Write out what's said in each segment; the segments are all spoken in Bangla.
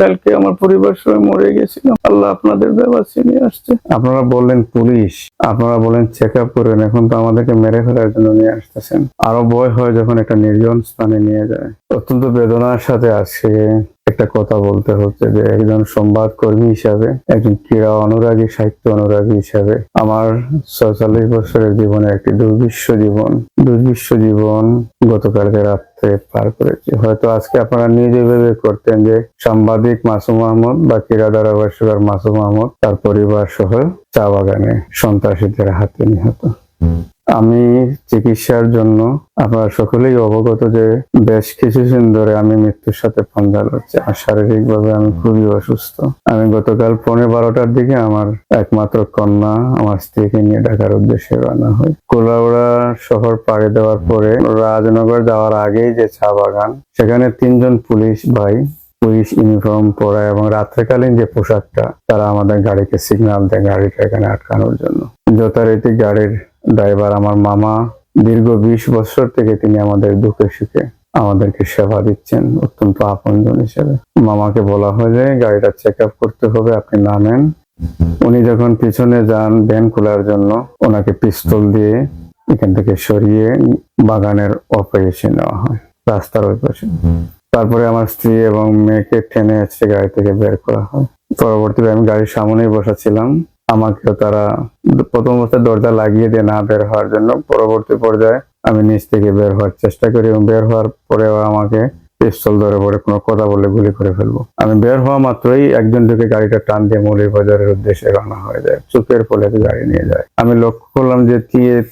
কালকে আমার পরিবার সবাই মরে গেছিল, আল্লাহ আপনাদের ব্যবস্থা নিয়ে আসছে। আপনারা বললেন পুলিশ, আপনারা বলেন চেক আপ করেন, এখন তো আমাদেরকে মেরে ফেলার জন্য নিয়ে আসতেছেন। আরো ভয় হয় যখন একটা নির্জন স্থানে নিয়ে যায়। অত্যন্ত বেদনার সাথে আছে একটা কথা বলতে হচ্ছে যে একজন সংবাদ কর্মী হিসাবে, একজন ক্রীড়া অনুরাগী, সাহিত্য অনুরাগী হিসাবে আমার 46 বছরের জীবনে একটি দুর্বিশ্ব জীবন গতকালকে রাত্রে পার করেছি। হয়তো আজকে আপনারা নিজে ভেবে করতেন যে সাংবাদিক মাসুম আহমদ বা ক্রীড়া ধারাভাষ্যকার মাসুম আহমদ তার পরিবার সহ চা বাগানে সন্ত্রাসীদের হাতে নিহত। আমি চিকিৎসার জন্য, আপনারা সকলেই অবগত যে বেশ কিছুদিন ধরে আমি মৃত্যুর সাথে পাঞ্জা লড়ছি। আর শারীরিকভাবে আমি খুবই অসুস্থ। আমি গতকাল 12:15টার দিকে আমার একমাত্র কন্যা আমার স্ত্রীকে নিয়ে ঢাকার উদ্দেশ্যে রওনা হই। কুলাউড়া শহর পাড়ি দেওয়ার পরে রাজনগর যাওয়ার আগেই যে চা বাগান, সেখানে 3জন পুলিশ ভাই পুলিশ ইউনিফর্ম পরা এবং রাত্রেকালীন যে পোশাকটা, তারা আমাদের গাড়িকে সিগন্যাল দেয় গাড়িটা এখানে আটকানোর জন্য। যথারীতি গাড়ির ড্রাইভার আমার মামা, দীর্ঘ 20 বছর থেকে তিনি আমাদের দুঃখে সুখে আমাদেরকে সেবা দিচ্ছেন অত্যন্ত আপনজন হিসেবে। মামাকে বলা হয় যে গাড়িটা চেক আপ করতে হবে, আপনি নামেন। উনি যখন পিছনে যান ভ্যান খোলার জন্য, ওনাকে পিস্তল দিয়ে এখান থেকে সরিয়ে বাগানের অপারেশন নেওয়া হয়, রাস্তার ওই পাশে। তারপরে আমার স্ত্রী এবং মেয়েকে টেনে এসে গাড়ি থেকে বের করা হয়। পরবর্তীতে আমি গাড়ির সামনেই বসা ছিলাম, আমাকেও তারা প্রথম অবস্থায় দরজা লাগিয়ে দিয়ে না বের হওয়ার জন্য, পরবর্তী পর্যায়ে আমি নিচ থেকে বের হওয়ার চেষ্টা করি এবং বের হওয়ার পরেও আমাকে পিস্তল ধরে পরে কোনো কথা বলে গুলি করে ফেলবো। আমি বের হওয়া মাত্রই একজন ঢুকে গাড়িটা টান দিয়ে মৌলভীবাজারের উদ্দেশ্যে রওনা হয়ে যায়, চোখের পলে গাড়ি নিয়ে যায়। আমি লক্ষ্য করলাম যে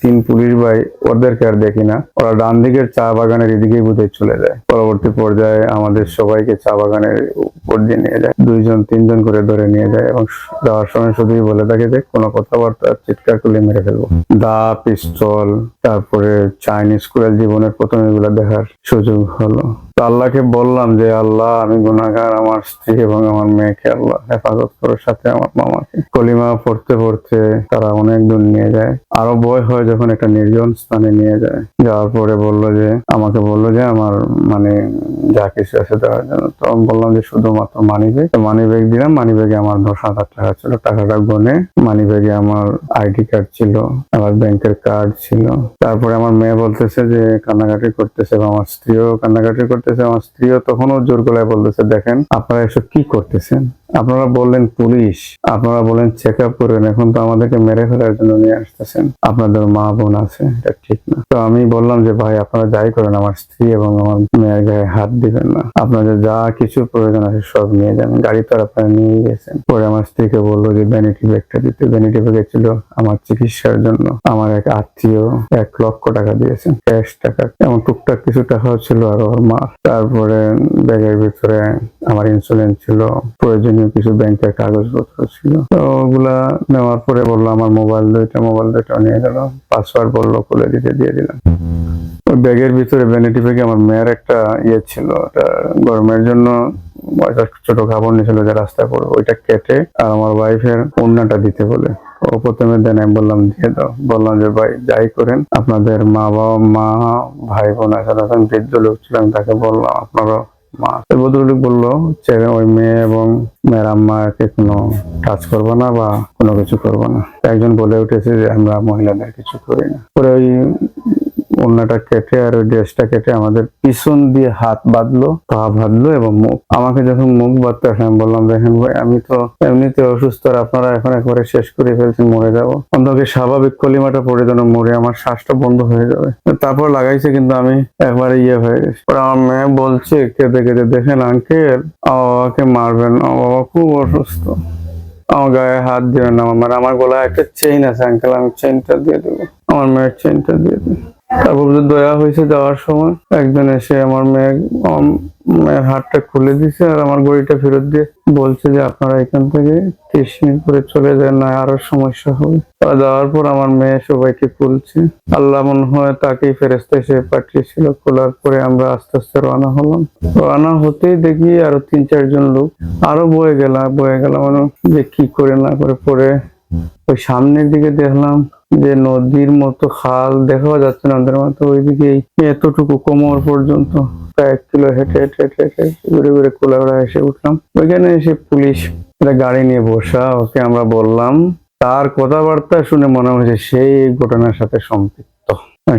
3 পুলিশ ভাই, ওদেরকে আর দেখি না, ওরা ডান দিকের চা বাগানের এদিকেই বোধহয় চলে যায়। পরবর্তী পর্যায়ে আমাদের সবাইকে চা বাগানের উপর দিয়ে নিয়ে যায়, 2-3জন করে ধরে নিয়ে যায় এবং যাওয়ার সময় শুধুই বলে থাকে যে কোনো কথাবার্তা চিৎকার করলে মেরে ফেলবো। দা, পিস্তল, তারপরে চাইনিজ কুড়াল, জীবনের প্রথম এগুলা দেখার সুযোগ হলো। আল্লাহকে বললাম যে আল্লাহ, আমি গুনাহগার, আমার স্ত্রী এবং আমার মেয়েকে আল্লাহ হেফাজত করার, সাথে আমার মামাকে। কলিমা পড়তে পড়তে তারা অনেক দূর নিয়ে যায়। আরো ভয় হয় যখন একটা নির্জন স্থানে নিয়ে যায়। যাওয়ার পরে আমাকে বললো যে আমার মানে যা কিছু আছে দেওয়ার জন্য। তো আমি বললাম যে শুধুমাত্র মানি ব্যাগ দিলাম। মানি ব্যাগে আমার 10,000 টাকা ছিল। টাকাটা গনে মানি ব্যাগে আমার আইডি কার্ড ছিল, আমার ব্যাংকের কার্ড ছিল। তারপরে আমার মেয়ে বলতেছে যে কান্নাকাটি করতেছে, আমার স্ত্রীও কান্নাকাটি করতেছে। আমার স্ত্রীও তখনও জোর গলায় বলতেছে, দেখেন আপনারা এসব কি করতেছেন? আপনারা বললেন পুলিশ, আপনারা বলেন চেক আপ করেন, এখন তো আমাদেরকে মেরে ফেলার জন্য নিয়ে আসতেছেন। আপনাদের মা বোন আছে, এটা ঠিক না। তো আমি বললাম যে ভাই, আপনারা যাই করেন, আমার স্ত্রী এবং আমার মেয়ের গায়ে হাত দিবেন না। আপনাদের যা কিছু প্রয়োজন আছে সব নিয়ে যান। গাড়ি তো আপনারা নিয়ে গেছেন। পরে আমার স্ত্রীকে বললো যে ভ্যানিটি ব্যাগটা দিতে। ভ্যানিটি ব্যাগে ছিল আমার চিকিৎসার জন্য আমার এক আত্মীয় 1 লক্ষ টাকা দিয়েছেন, ক্যাশ টাকা, এবং টুকটাক কিছু টাকাও ছিল আর ওর মা। তারপরে ব্যাগের ভিতরে আমার ইন্স্যুরেন্স ছিল, প্রয়োজনীয় কিছু ব্যাংকের কাগজপত্র ছিল। তো ওগুলা নেওয়ার পরে বললো আমার মোবাইল দুইটা নিয়ে গেল। পাসওয়ার্ড বললো খুলে দিয়ে দিলাম। ওই ব্যাগের ভিতরে, ভ্যানিটি ব্যাগে আমার মেয়ের একটা ছিল, ওটা গরমের জন্য ছোট কাপড় নিয়েছিল যে রাস্তায় পড়ে, ওইটা কেটে আর আমার ওয়াইফের ওড়নাটা দিতে বলে ও প্রথমে দেন। আমি বললাম দিয়ে দাও। বললাম যে ভাই, যাই করেন আপনাদের মা ভাই বোন আছে, বৃদ্ধ লোক ছিলাম, তাকে বললাম আপনারা মা। ভদ্রলোক বললো ছেলে, ওই মেয়ে এবং মেয়ের আম্মাকে কোনো টাচ করবো না বা কোনো কিছু করবো না। একজন বলে উঠেছে যে আমরা মহিলাদের কিছু করি না। পরে ওই ওড়নাটা কেটে আর ওই ড্রেসটা কেটে আমাদের পিছন দিয়ে হাত বাঁধলো, পা বাঁধলো এবং মুখ। আমাকে যখন মুখ বাঁধতে আসে, আমি বললাম দেখেন ভাই, আমি তো এমনিতে অসুস্থ, আর আপনারা এখন একবারে শেষ করে ফেলছেন, মরে যাবো। অন্তত স্বাভাবিক কলিমাটা পড়ে যেন মরে আমার শ্বাসটা বন্ধ হয়ে যাবে। তারপর লাগাইছে, কিন্তু আমি একবারে হয়ে গেছি। পরে আমার মেয়ে বলছে কেঁদে কেঁদে, দেখেন আঙ্কেল, আমার বাবাকে মারবেন, আমার বাবা খুব অসুস্থ, আমার গায়ে হাত দিবেন না। আমার গলায় একটা চেইন আছে আঙ্কেল, আমি চেইনটা দিয়ে দেবো, আমার মেয়ের চেইনটা দিয়ে দেবো। তারপর দয়া হয়েছে, যাওয়ার সময় একজন এসে আমার মেয়ের হাতটা খুলে দিছে আর আমার গড়িটা ফেরত দিয়ে বলছে যে আপনারা এখান থেকে 30 মিনিট পরে চলে যান, না আরো সমস্যা হবে। তারা যাওয়ার পর আমার মেয়ে সবাইকে খুলছে। আল্লাহ মনে হয় তাকেই ফেরেশতা এসে পাঠিয়েছিল। খোলার পরে আমরা আস্তে আস্তে রওনা হলাম। রওনা হতেই দেখি আরো 3-4 জন লোক, আরো বয়ে গেলাম মানে যে কি করে না করে। পরে ওই সামনের দিকে দেখলাম যে নদীর মতো খাল দেখা যাচ্ছে না, ওইদিকে এতটুকু কোমর পর্যন্ত প্রায় 1 কিলো হেঁটে হেঁটে হেঁটে হেঁটে ঘুরে ঘুরে কুলাউড়া এসে উঠলাম। ওইখানে এসে পুলিশ একটা গাড়ি নিয়ে বসা, ওকে আমরা বললাম, তার কথাবার্তা শুনে মনে হয়েছে সেই ঘটনার সাথে সম্পৃক্ত।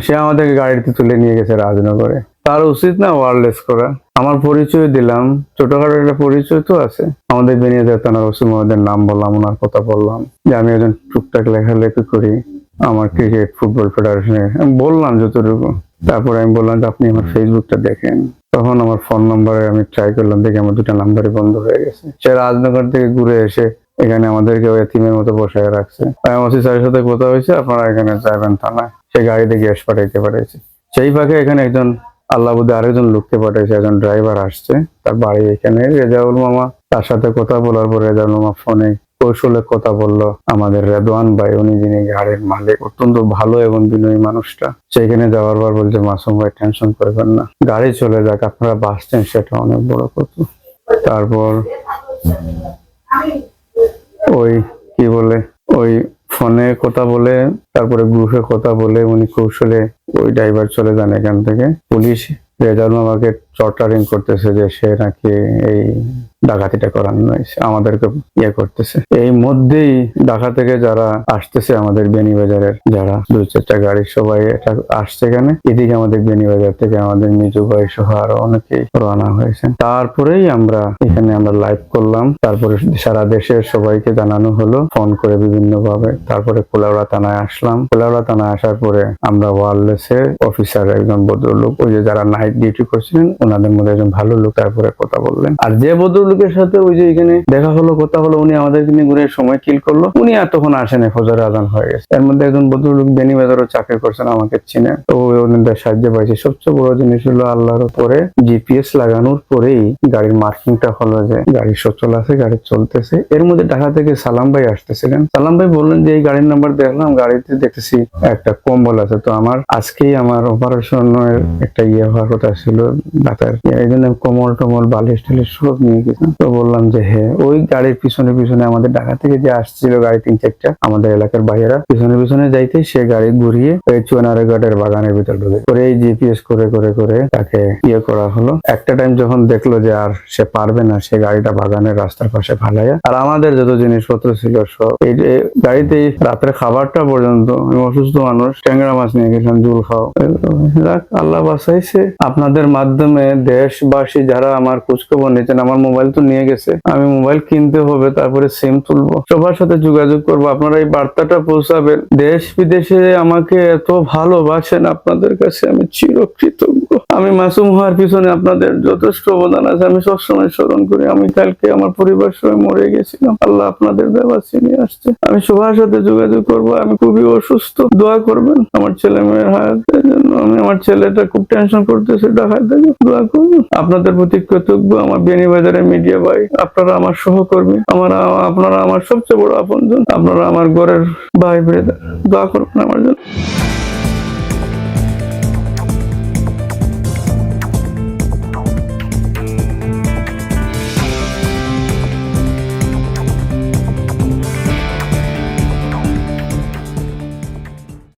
সে আমাদেরকে গাড়িতে তুলে নিয়ে গেছে রাজনগরে। তার উচিত না ওয়ারলেস করা। আমার পরিচয় দিলাম, ছোটখাটো একটা পরিচয় তো আছে। আমাদের বেনিয়াদের থানার ওসি মহোদয়ের নাম বললাম, ওনার কথা বললাম যে আমি একজন টুকটাক লেখালেখি করি, আমার ক্রিকেট ফুটবল ফেডারেশনে আমি বললাম যতটুকু। তারপরে আমি বললাম যে আপনি আমার ফেসবুকটা দেখেন। তখন আমার ফোন নম্বরে আমি ট্রাই করলাম, দেখি আমার 2টা নাম্বারই বন্ধ হয়ে গেছে। সে রাজনগর থেকে ঘুরে এসে এখানে আমাদেরকে এতিমের মতো বসায় রাখছে। ওসি স্যারের সাথে কথা হয়েছে, আপনারা এখানে যাবেন থানায়। সে গাড়িতে গ্যাস পাঠাইতে পাঠাইছে। সেই ফাঁকে এখানে একজন আল্লাহ বুদ্ধে আরেকজন লোককে পাঠাইছে, একজন ড্রাইভার আসছে, তার বাড়ি এখানে। রেজাউল মামা, তার সাথে কথা বলার পর রেজাউল মামা ফোনে কৌশলে কথা বললো আমাদের রেদওয়ান ভাই, উনি যিনি গাড়ির মালিক, অত্যন্ত ভালো এবং বিনয়ী মানুষটা। সেখানে যাওয়ার পর বলছে মাসুম ভাই টেনশন করবেন না, গাড়ি চলে যাক, আপনারা বাঁচছেন সেটা অনেক বড় কথা। তারপর ওই কি বলে, ওই ফোনে কথা বলে, তারপরে গ্রুপে কথা বলে উনি কৌশলে ওই ড্রাইভার চলে যান এখান থেকে। পুলিশ রেজাউল মামাকে টর্চারিং করতেছে যে সে নাকি এই ডাকাতিটা করানো হয়েছে, আমাদেরকে করতেছে। এই মধ্যেই ঢাকা থেকে যারা আসতেছে, আমাদের বেনিবাজারের যারা 2-4টা গাড়ি সবাই এটা আসছে এখানে। এদিকে আমাদের বেনিবাজার থেকে আমাদের মিজু ভাই সহ আরো অনেকেই রওনা হয়েছে। তারপরেই আমরা এখানে লাইভ করলাম। তারপরে সারা দেশের সবাইকে জানানো হলো ফোন করে বিভিন্ন ভাবে। তারপরে কুলাউড়া থানায় আসলাম। কুলাউড়া থানায় আসার পরে আমরা ওয়্যারলেসের অফিসার একজন ভদ্রলোক, ওই যে যারা নাইট ডিউটি করছিলেন ওনাদের মধ্যে একজন ভালো লোক, তারপরে কথা বললেন। আর যে ভদ্রলোকের সাথে ওই যে এখানে দেখা হলো, কথা হলো, উনি আমাদেরকে নিয়ে ঘুরে সময় কিল করলো, উনি আর তখন আসেনি, ফজরের আজান হয়ে গেছে। এর মধ্যে একজন ভদ্রলোক বেনিবাজারও চাকরি করছেন, আমাকে চিনেন, তো ওনাদের সাহায্য পাইছে। সবচেয়ে বড় জিনিস হলো আল্লাহর উপরে জিপিএস লাগানোর পরেই গাড়ির মার্কিংটা হলো যে গাড়ি সচল আছে, গাড়ি চলতেছে। এর মধ্যে ঢাকা থেকে সালাম ভাই আসতেছিলেন। সালাম ভাই বললেন যে এই গাড়ির নাম্বার দেখলাম, গাড়িতে দেখতেছি একটা কম্বল আছে, তো আমার আজকেই আমার অপারেশনের একটা হওয়ার কথা ছিল, ডাক্তার এই জন্য কম্বল টমল বালিশ টালিশ সব নিয়ে গেছে। তো বললাম যে হ্যাঁ, ওই গাড়ির পিছনে পিছনে আমাদের ঢাকা থেকে যে আসছিল গাড়ি 3-4টা, আমাদের এলাকার বাইরেরা পিছনে পিছনে যাইতে সে গাড়ি ঘুরিয়ে ওই চুয়ানারঘাটের বাগানের ভিতর ঢুকে করে এই জিপিএস করে করে করে তাকে করা হলো। একটা টাইম যখন দেখলো যে আর সে পারবে না, সে গাড়িটা বাগানের রাস্তার পাশে ফালাইয়া, আর আমাদের যত জিনিসপত্র ছিল সব এই গাড়িতে রাত্রে খাবারটা পর্যন্ত, আমি অসুস্থ মানুষ, ট্যাংরা মাছ নিয়ে গেছিলাম, জুল খাও। আল্লাহ বাঁচাইছে। আপনাদের মাধ্যমে দেশবাসী যারা আমার খোঁজখবর নিচ্ছেন, আমার মোবাইল তো নিয়ে গেছে, আমি মোবাইল কিনতে হবে, তারপরে সিম তুলবো, সবার সাথে যোগাযোগ করবো, আপনারা এই বার্তাটা পৌঁছাবেন। দেশ বিদেশে আমাকে এত ভালোবাসেন, আপনাদের কাছে আমি চিরকৃতজ্ঞ। আমি মাসুম হওয়ার পিছনে আপনাদের যথেষ্ট অবদান আছে, আমি সবসময় স্মরণ করি। আমি কালকে আমার পরিবার সবাই মরে গেছিলাম, আল্লাহ আপনাদের ব্যবস্থা নিয়ে আসছে। আমি সবার সাথে যোগাযোগ করবো। আমি খুবই অসুস্থ, দোয়া করবেন আমার ছেলে মেয়ের হায়াতের জন্য। আমি আমার ছেলেটা খুব টেনশন করতেছে ঢাকায় থেকে, দোয়া করবেন। আপনাদের প্রতি কৃতজ্ঞ আমার বেনিবাজারের মিডিয়া ভাই, আপনারা আমার সহকর্মী, আপনারা আমার সবচেয়ে বড় আপনজন, আপনারা আমার ঘরের ভাই ব্রাদার, দোয়া করবেন আমার জন্য।